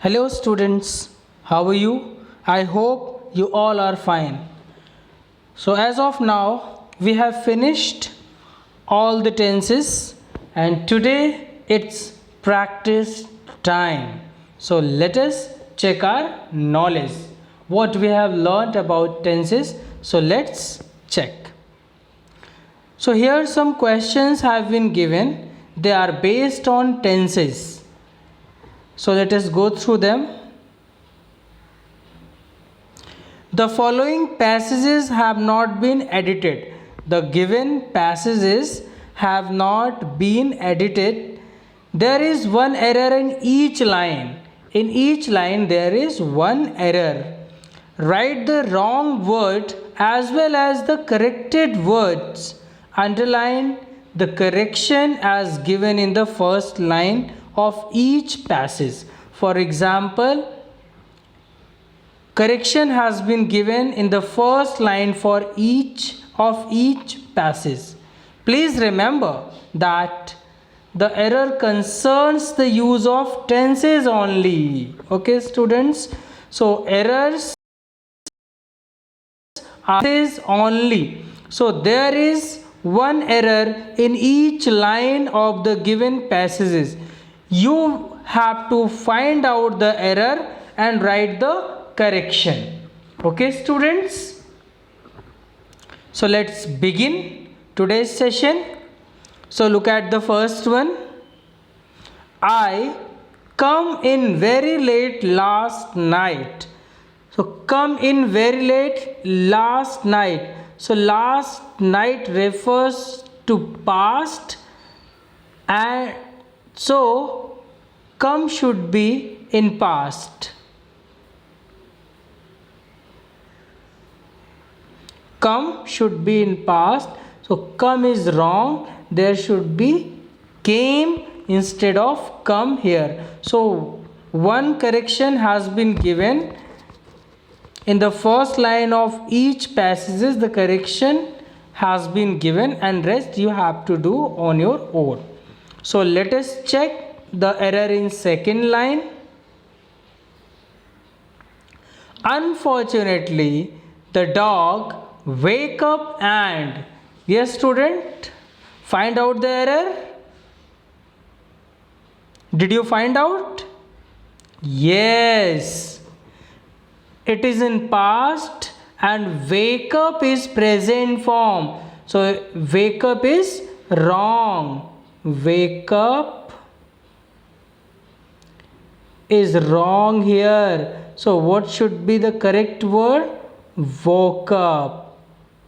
Hello students, how are you? I hope you all are fine. So as of now, we have finished all the tenses and today it's practice time. So let us check our knowledge. What we have learned about tenses. So let's check. So here some questions have been given. They are based on tenses. So let us go through them. The following passages have not been edited. The given passages have not been edited. There is one error in each line. In each line there is one error. Write the wrong word as well as the corrected words. Underline the correction as given in the first line of each passage. For example, correction has been given in the first line for each passage. Please remember that the error concerns the use of tenses only. Okay, students? So, errors are tenses only. So, there is one error in each line of the given passages. You have to find out the error and write the correction. Okay, students? So let's begin today's session. So look at the first one. I come in very late last night. So come in very late last night. So last night refers to past, and so come should be in past. Come should be in past. So come is wrong. There should be came instead of come here. So one correction has been given in the first line of each passages. The correction has been given and rest you have to do on your own. So let us check the error in second line. Unfortunately, the dog wake up and, yes student, find out the error. Did you find out? Yes, it is in past and wake up is present form. So wake up is wrong. Wake up is wrong here. So what should be the correct word? Woke up.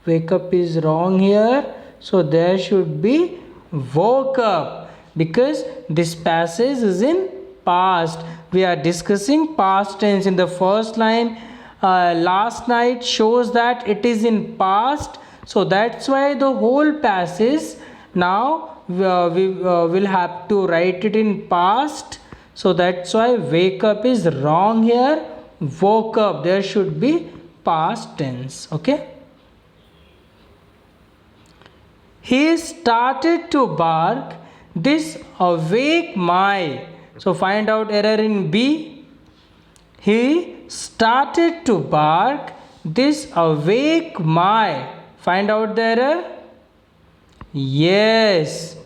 Wake up is wrong here. So there should be woke up, because this passage is in past. We are discussing past tense in the first line. Last night shows that it is in past. So that's why the whole passage now we will have to write it in past. So that's why wake up is wrong here. Woke up, there should be past tense. Okay. He started to bark, this awake my. So find out error in B. He started to bark, this awake my. Find out the error. Yes,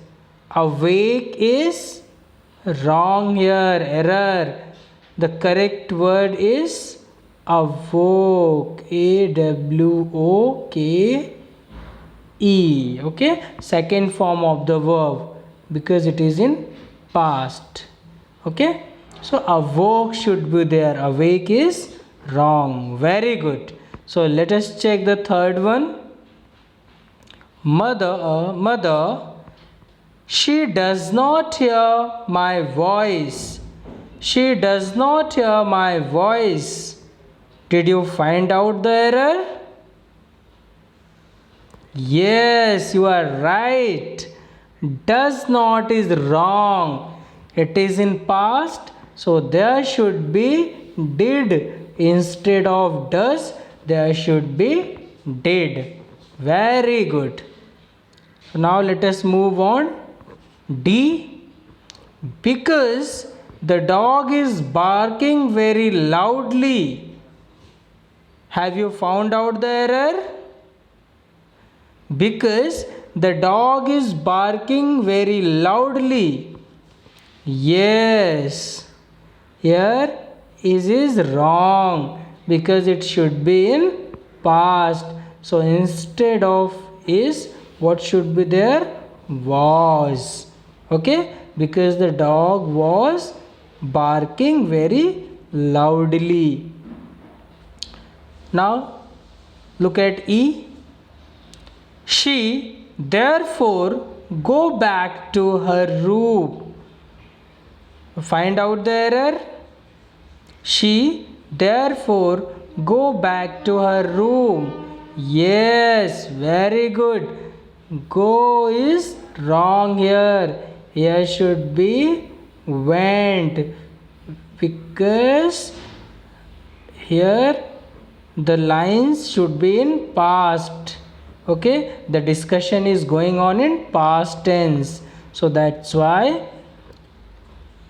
awake is wrong here. Error. The correct word is awoke. A-W-O-K-E. Okay, second form of the verb, because it is in past. Okay, so awoke should be there. Awake is wrong. Very good. So let us check the third one. Mother, she does not hear my voice. She does not hear my voice. Did you find out the error? Yes, you are right. Does not is wrong. It is in past. So there should be did. Instead of does, there should be did. Very good. So now let us move on. D. Because the dog is barking very loudly. Have you found out the error? Because the dog is barking very loudly. Yes, here is wrong because it should be in past. So instead of is, what should be there? Was. Okay, because the dog was barking very loudly. Now look at E. She therefore go back to her room. Find out the error. She therefore go back to her room. Yes, very good. Go is wrong here. Here should be went, because here the lines should be in past. Okay, the discussion is going on in past tense, so that's why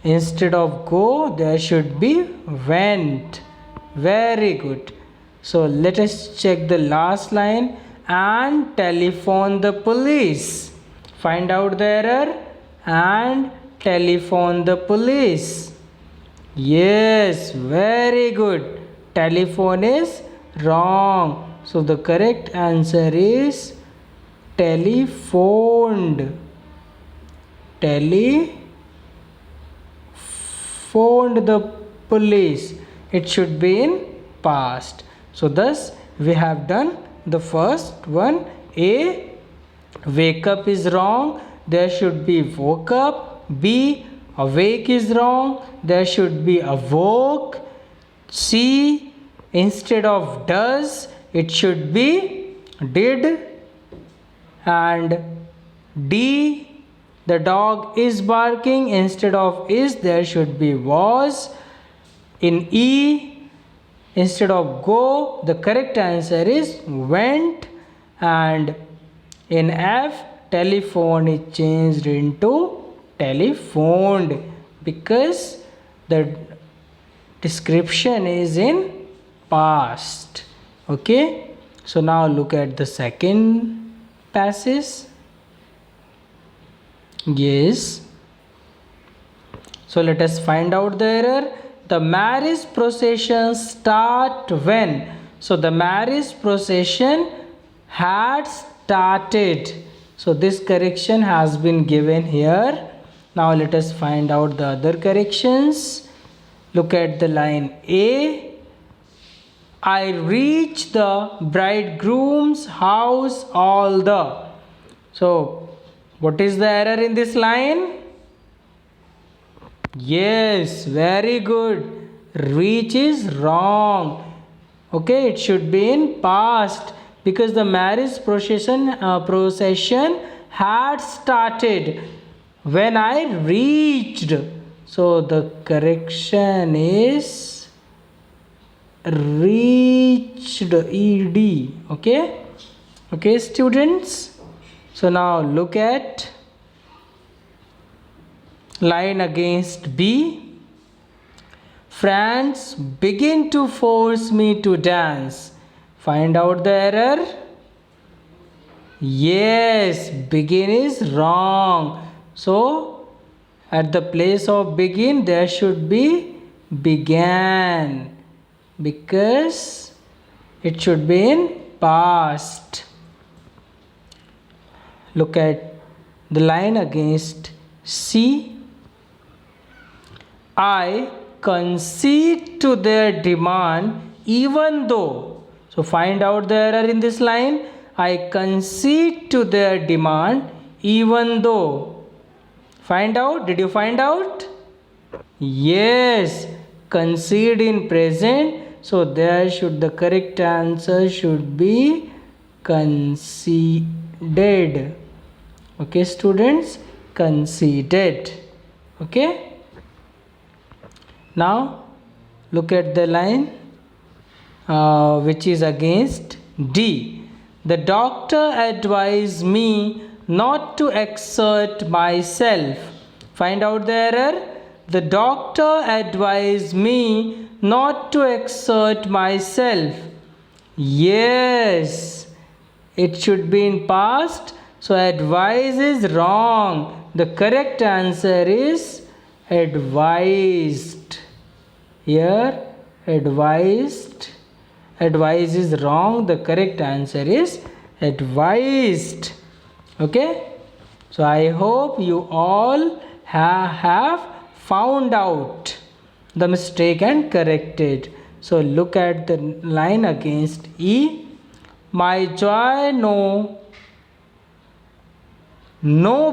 instead of go there should be went. Very good. So let us check the last line, and telephone the police. Find out the error. And telephone the police. Yes, very good. Telephone is wrong. So the correct answer is telephoned. Telephoned the police. It should be in past. So thus we have done the first one. A, wake up is wrong. There should be woke up. B, awake is wrong. There should be awoke. C, instead of does, it should be did. And D, the dog is barking. Instead of is, there should be was. In E, instead of go, the correct answer is went. And in F, telephone is changed into telephoned, because the description is in past. Okay, so now look at the second passage. Yes, so let us find out the error. The marriage procession start when? So the marriage procession had started. So this correction has been given here. Now let us find out the other corrections. Look at the line A. I reached the bridegroom's house all the. So what is the error in this line? Yes, very good. Reach is wrong. Okay, it should be in past, because the marriage procession had started when I reached. So the correction is reached, ed. Okay students, so now look at line against B. Friends begin to force me to dance. Find out the error. Yes, begin is wrong. So at the place of begin there should be began, because it should be in past. Look at the line against C. I concede to their demand even though. So find out the error in this line. I concede to their demand even though. Find out. Did you find out? Yes, concede in present. So there should, the correct answer should be conceded. Okay students, conceded. Okay. Now look at the line which is against D. The doctor advised me not to exert myself. Find out the error. The doctor advised me not to exert myself. Yes, it should be in past. So advise is wrong. The correct answer is advised. Here advised. Advise is wrong. The correct answer is advised. Okay. So I hope you all have found out the mistake and corrected. So look at the line against E. My joy no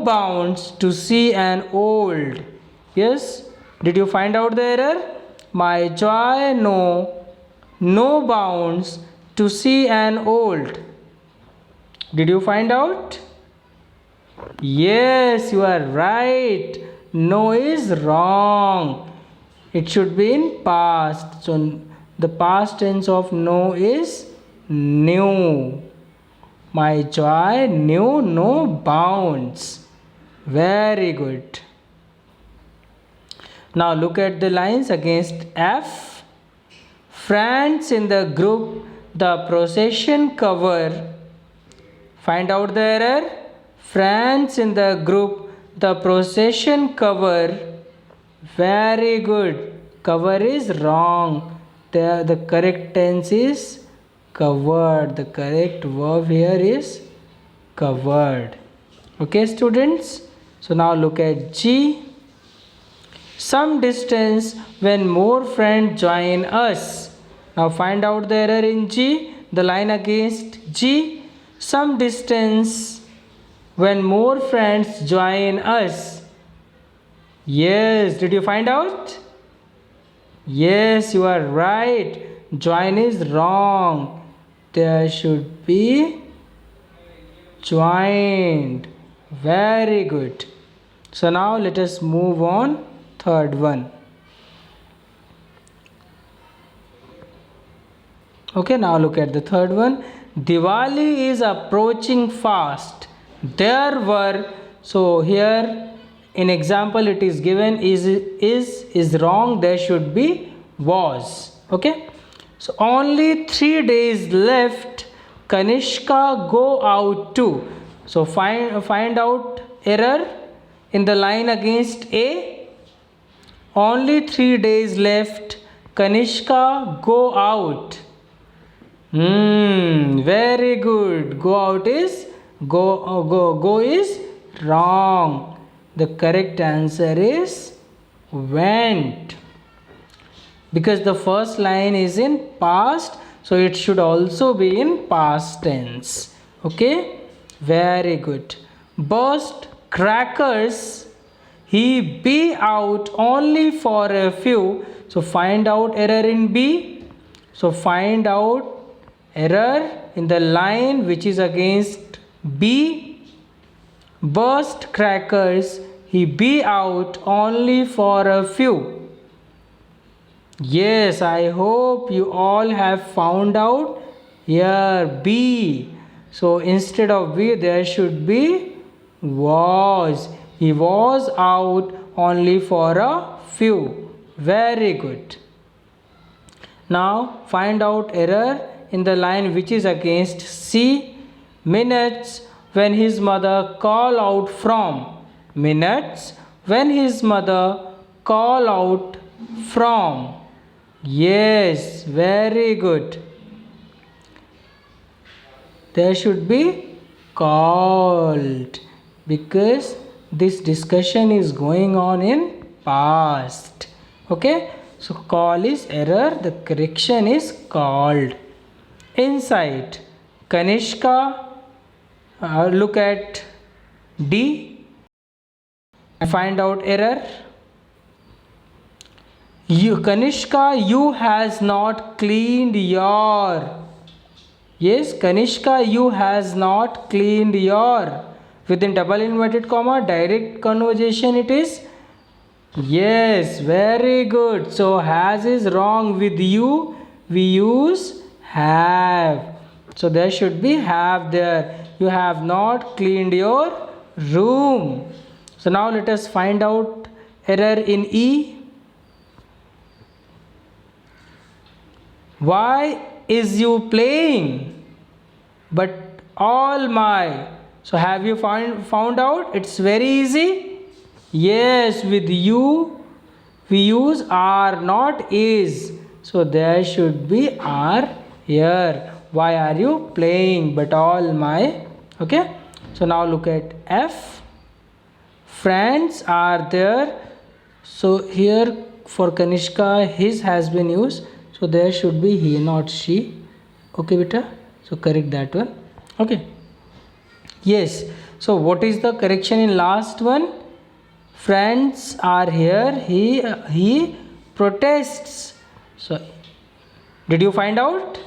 bounds to see an old. Yes, did you find out the error? My joy no bounds to see an old. Did you find out? Yes, you are right. No is wrong. It should be in past. So the past tense of no is knew. My joy knew no bounds. Very good. Now look at the lines against F. Friends in the group, the procession cover. Find out the error. Friends in the group, the procession cover. Very good. Cover is wrong. The correct tense is covered. The correct verb here is covered. Okay, students. So now look at G. Some distance when more friends join us. Now find out the error in G. The line against G. Some distance when more friends join us. Yes, did you find out? Yes, you are right. Join is wrong. There should be joined. Very good. So now let us move on. Third one. Okay, now look at the third one. Diwali is approaching fast. There were, so here in example it is given is wrong. There should be was. Okay, so only 3 days left. Kanishka go out too. So find out error in the line against A. Only 3 days left. Kanishka go out. Very good. Go out is go is wrong. The correct answer is went. Because the first line is in past, so it should also be in past tense. Okay, very good. Burst crackers. He be out only for a few. So find out error in B. So find out error in the line which is against B. Burst crackers. He be out only for a few. Yes, I hope you all have found out here B. So instead of B there should be was. He was out only for a few. Very good. Now find out error in the line which is against C. Minutes when his mother call out from. Minutes when his mother call out from. Yes, very good. There should be called because this discussion is going on in past. Okay, so call is error. The correction is called. Inside Kanishka, look at D and find out error. Kanishka, you has not cleaned your. Yes, Kanishka, you has not cleaned your. Within double inverted comma, direct conversation it is. Yes, very good. So has is wrong. With you we use have. So there should be have there. You have not cleaned your room. So now let us find out error in E? Why is you playing? But all my. So have you found out? It's very easy. Yes, with you we use are, not is. So there should be are here. Why are you playing? But all my. Okay. So now look at F. Friends are there. So here for Kanishka his has been used. So there should be he, not she. Okay beta. So correct that one. Okay. Yes. So what is the correction in last one? Friends are here. He protests. So did you find out?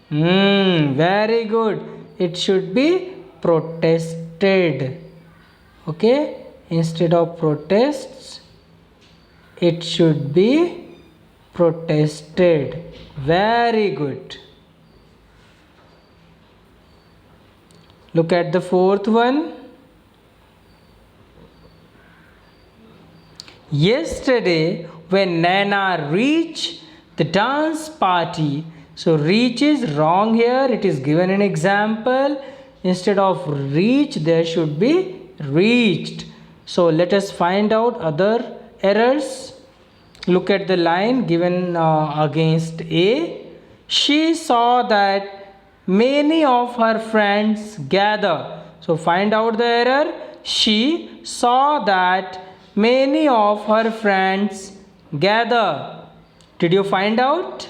Very good. It should be protested. Okay. Instead of protests, it should be protested. Very good. Look at the fourth one. Yesterday when Nana reached the dance party. So reach is wrong here. It is given an example. Instead of reach there should be reached. So let us find out other errors. Look at the line given against A. She saw that many of her friends gather. So find out the error. She saw that many of her friends gather. Did you find out?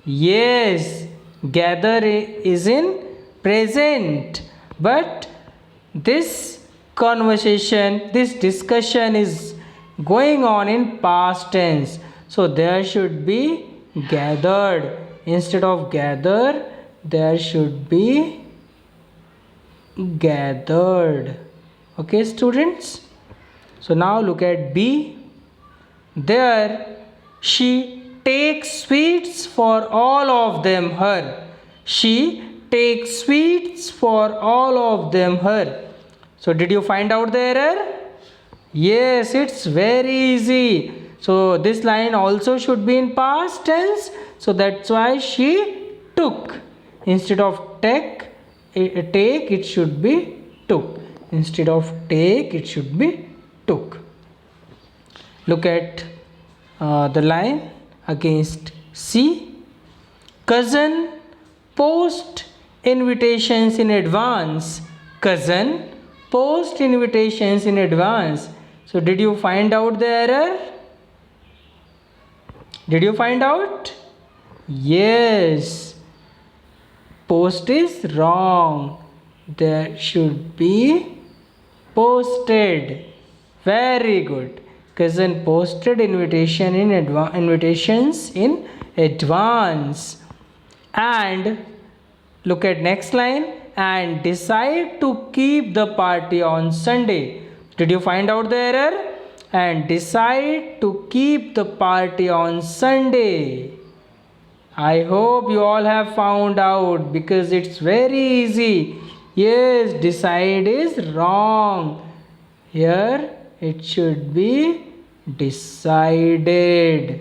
Yes, gather is in present, but this conversation, this discussion is going on in past tense. So there should be gathered. Instead of gather, there should be gathered. Okay students. So now look at B. There she takes sweets for all of them her. She takes sweets for all of them her. So did you find out the error? Yes, it's very easy. So this line also should be in past tense. So that's why she took. Instead of take it should be took. Instead of take it should be took. Look at the line against C. Cousin post invitations in advance. Cousin post invitations in advance. So did you find out the error? Did you find out? Yes. Post is wrong. There should be posted. Very good. Cousin posted invitations in advance. And look at next line. And decide to keep the party on Sunday. Did you find out the error? And decide to keep the party on Sunday. I hope you all have found out because it's very easy. Yes, decide is wrong. Here it should be decided.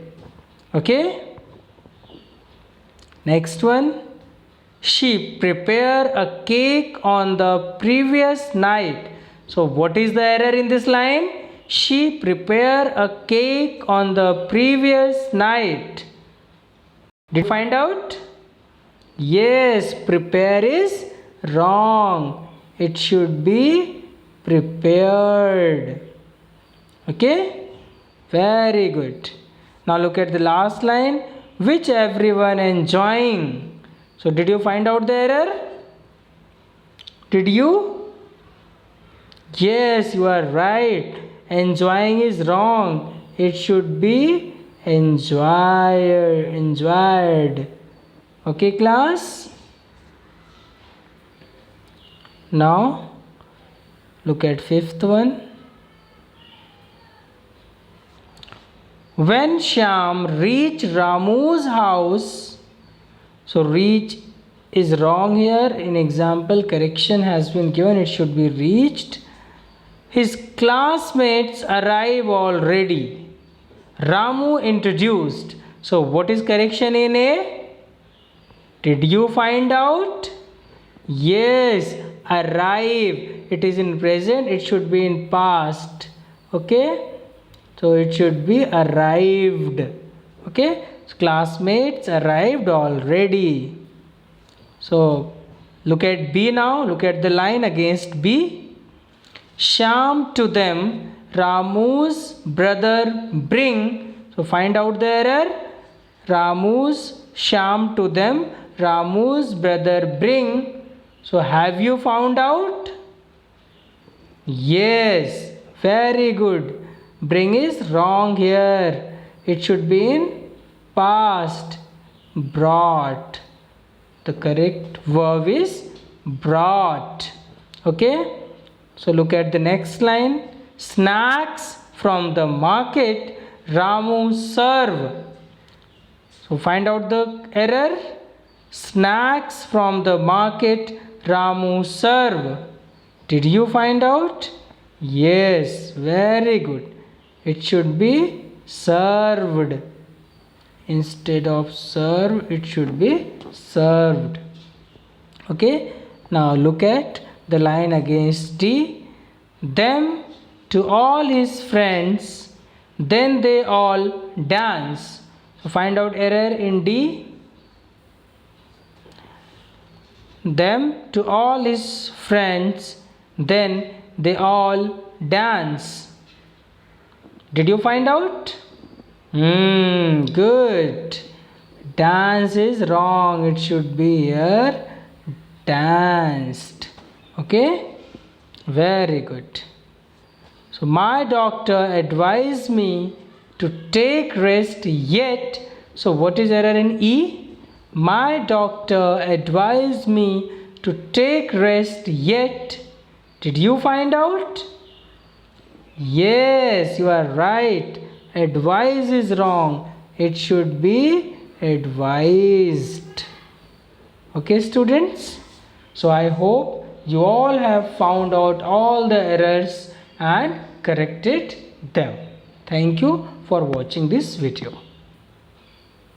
Okay. Next one. She prepared a cake on the previous night. So what is the error in this line? She prepared a cake on the previous night. Did you find out? Yes, prepare is wrong. It should be prepared. Okay? Very good. Now look at the last line. Which everyone enjoying. So did you find out the error? Did you? Yes, you are right. Enjoying is wrong. It should be enjoyed. Okay class? Now look at fifth one. When Shyam reached Ramu's house, so reach is wrong here. In example, correction has been given. It should be reached. his classmates arrive already. Ramu introduced. So what is correction in A? Did you find out? Yes, arrive. It is in present, it should be in past. Okay? So it should be arrived. Okay? So classmates arrived already. So look at B now. Look at the line against B. Sham to them, Ramu's brother bring. So find out the error. Ramu's Sham to them, Ramu's brother bring. So have you found out? Yes, very good. Bring is wrong here. It should be in past. Brought. The correct verb is brought. Okay. So look at the next line. Snacks from the market Ramu serve. So find out the error. Snacks from the market Ramu serve. Did you find out? Yes, very good. It should be served. Instead of serve, it should be served. Okay. Now look at the line against D. Them to all his friends, then they all dance. So find out error in D. Them to all his friends, then they all dance. Did you find out? Good. Dance is wrong. It should be here danced. Okay? Very good. So my doctor advised me to take rest yet. So what is error in E? My doctor advised me to take rest yet. Did you find out? Yes, you are right. Advise is wrong. It should be advised. Okay, students? So I hope you all have found out all the errors and corrected them. Thank you for watching this video.